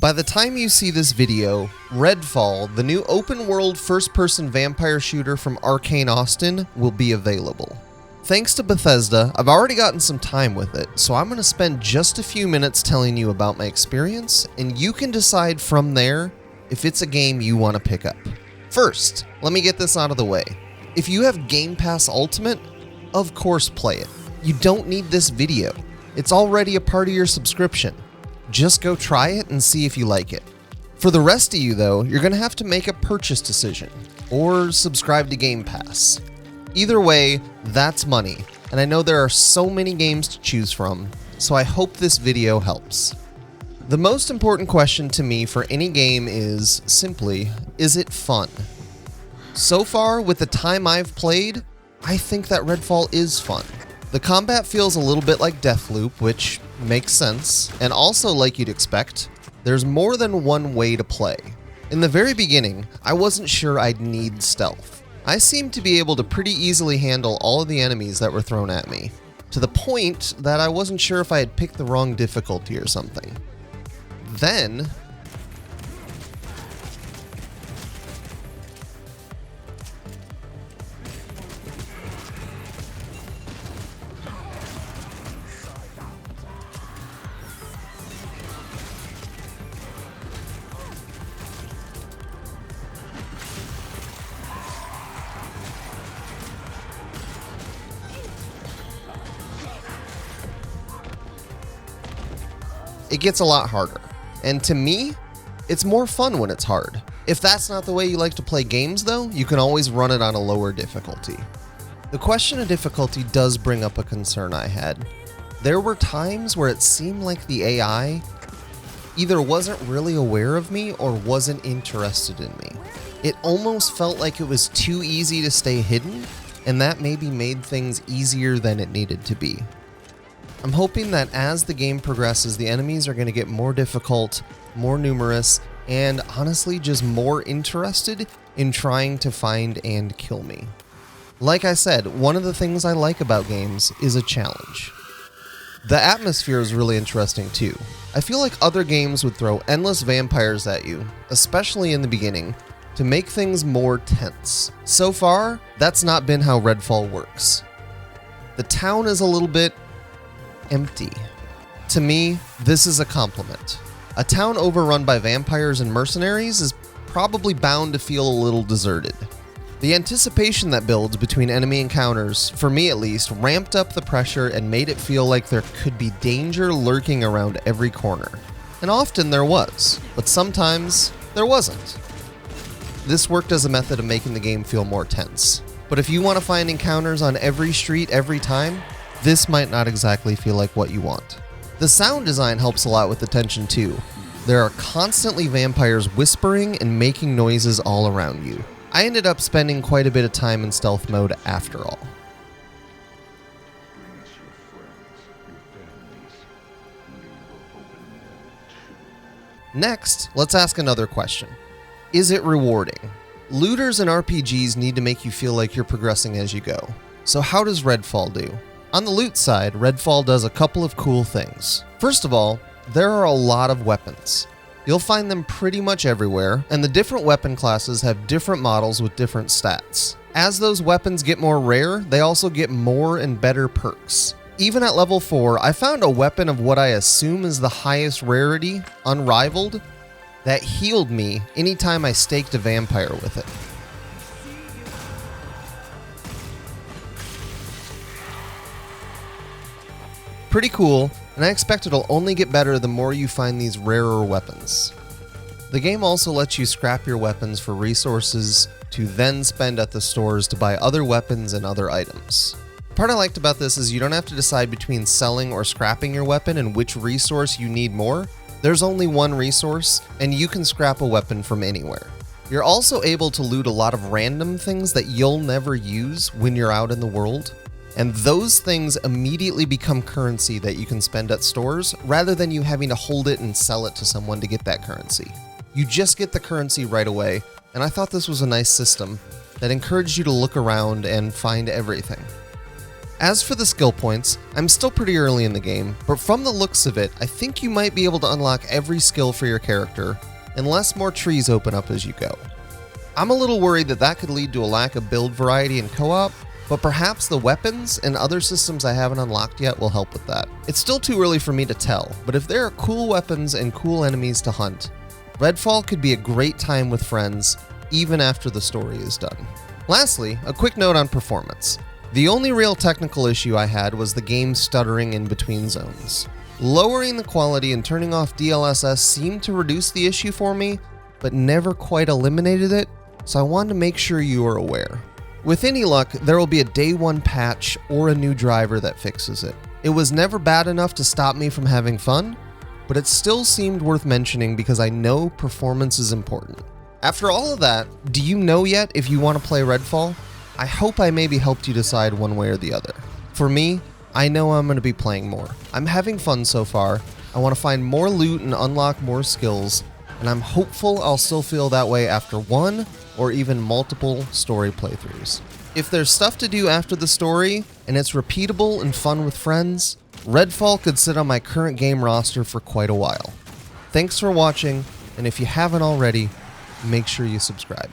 By the time you see this video, Redfall, the new open-world first-person vampire shooter from Arcane Austin, will be available. Thanks to Bethesda, I've already gotten some time with it, so I'm going to spend just a few minutes telling you about my experience, and you can decide from there if it's a game you want to pick up. First, let me get this out of the way. If you have Game Pass Ultimate, of course play it. You don't need this video. It's already a part of your subscription. Just go try it and see if you like it. For the rest of you though, you're going to have to make a purchase decision, or subscribe to Game Pass. Either way, that's money, and I know there are so many games to choose from, so I hope this video helps. The most important question to me for any game is, simply, is it fun? So far, with the time I've played, I think that Redfall is fun. The combat feels a little bit like Deathloop, which makes sense, and also like you'd expect, there's more than one way to play. In the very beginning, I wasn't sure I'd need stealth. I seemed to be able to pretty easily handle all of the enemies that were thrown at me, to the point that I wasn't sure if I had picked the wrong difficulty or something. Then, it gets a lot harder. And to me, it's more fun when it's hard. If that's not the way you like to play games though, you can always run it on a lower difficulty. The question of difficulty does bring up a concern I had. There were times where it seemed like the AI either wasn't really aware of me or wasn't interested in me. It almost felt like it was too easy to stay hidden, and that maybe made things easier than it needed to be. I'm hoping that as the game progresses, the enemies are going to get more difficult, more numerous, and honestly just more interested in trying to find and kill me. Like I said, one of the things I like about games is a challenge. The atmosphere is really interesting too. I feel like other games would throw endless vampires at you, especially in the beginning, to make things more tense. So far, that's not been how Redfall works. The town is a little bit empty. To me, this is a compliment. A town overrun by vampires and mercenaries is probably bound to feel a little deserted. The anticipation that builds between enemy encounters, for me at least, ramped up the pressure and made it feel like there could be danger lurking around every corner. And often there was, but sometimes there wasn't. This worked as a method of making the game feel more tense. But if you want to find encounters on every street every time, this might not exactly feel like what you want. The sound design helps a lot with the tension too. There are constantly vampires whispering and making noises all around you. I ended up spending quite a bit of time in stealth mode after all. Next, let's ask another question. Is it rewarding? Looters and RPGs need to make you feel like you're progressing as you go. So how does Redfall do? On the loot side, Redfall does a couple of cool things. First of all, there are a lot of weapons. You'll find them pretty much everywhere, and the different weapon classes have different models with different stats. As those weapons get more rare, they also get more and better perks. Even at level 4, I found a weapon of what I assume is the highest rarity, Unrivaled, that healed me anytime I staked a vampire with it. Pretty cool, and I expect it'll only get better the more you find these rarer weapons. The game also lets you scrap your weapons for resources to then spend at the stores to buy other weapons and other items. The part I liked about this is you don't have to decide between selling or scrapping your weapon and which resource you need more. There's only one resource, and you can scrap a weapon from anywhere. You're also able to loot a lot of random things that you'll never use when you're out in the world. And those things immediately become currency that you can spend at stores rather than you having to hold it and sell it to someone to get that currency. You just get the currency right away, and I thought this was a nice system that encouraged you to look around and find everything. As for the skill points, I'm still pretty early in the game, but from the looks of it, I think you might be able to unlock every skill for your character, unless more trees open up as you go. I'm a little worried that could lead to a lack of build variety in co-op, but perhaps the weapons and other systems I haven't unlocked yet will help with that. It's still too early for me to tell, but if there are cool weapons and cool enemies to hunt, Redfall could be a great time with friends, even after the story is done. Lastly, a quick note on performance. The only real technical issue I had was the game stuttering in between zones. Lowering the quality and turning off DLSS seemed to reduce the issue for me, but never quite eliminated it, so I wanted to make sure you are aware. With any luck, there will be a day one patch or a new driver that fixes it. It was never bad enough to stop me from having fun, but it still seemed worth mentioning because I know performance is important. After all of that, do you know yet if you want to play Redfall? I hope I maybe helped you decide one way or the other. For me, I know I'm going to be playing more. I'm having fun so far, I want to find more loot and unlock more skills, and I'm hopeful I'll still feel that way after one or even multiple story playthroughs. If there's stuff to do after the story, and it's repeatable and fun with friends, Redfall could sit on my current game roster for quite a while. Thanks for watching, and if you haven't already, make sure you subscribe.